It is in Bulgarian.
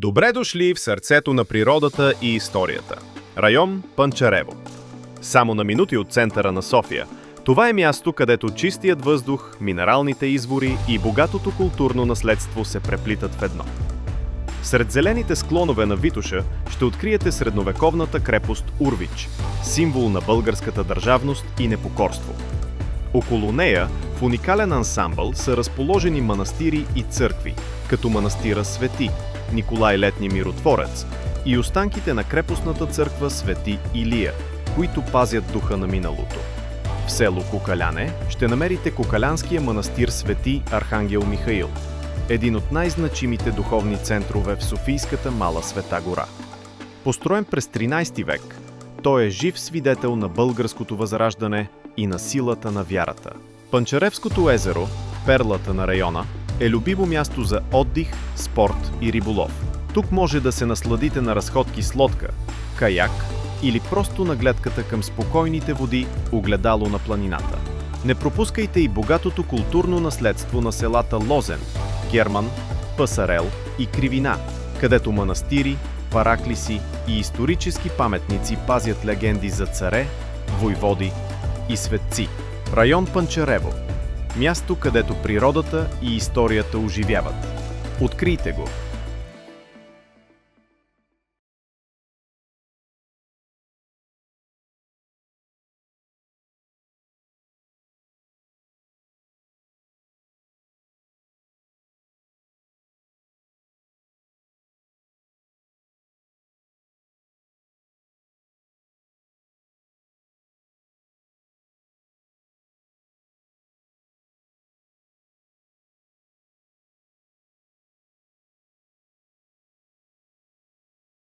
Добре дошли в сърцето на природата и историята. Район Панчарево. Само на минути от центъра на София. Това е място, където чистият въздух, минералните извори и богатото културно наследство се преплитат в едно. Сред зелените склонове на Витоша ще откриете средновековната крепост Урвич, символ на българската държавност и непокорство. Около нея в уникален ансамбъл са разположени манастири и църкви, като манастира Свети Николай Летни Миротворец и останките на крепостната църква Свети Илия, които пазят духа на миналото. В село Кокаляне ще намерите Кокалянския манастир Свети Архангел Михаил, един от най-значимите духовни центрове в Софийската Мала Света гора. Построен през 13 век, той е жив свидетел на българското възраждане и на силата на вярата. Панчаревското езеро, перлата на района, е любимо място за отдих, спорт и риболов. Тук може да се насладите на разходки с лодка, каяк или просто на гледката към спокойните води, огледало на планината. Не пропускайте и богатото културно наследство на селата Лозен, Герман, Пасарел и Кривина, където манастири, параклиси и исторически паметници пазят легенди за царе, войводи и светци. Район Панчарево. Място, където природата и историята оживяват. Открийте го!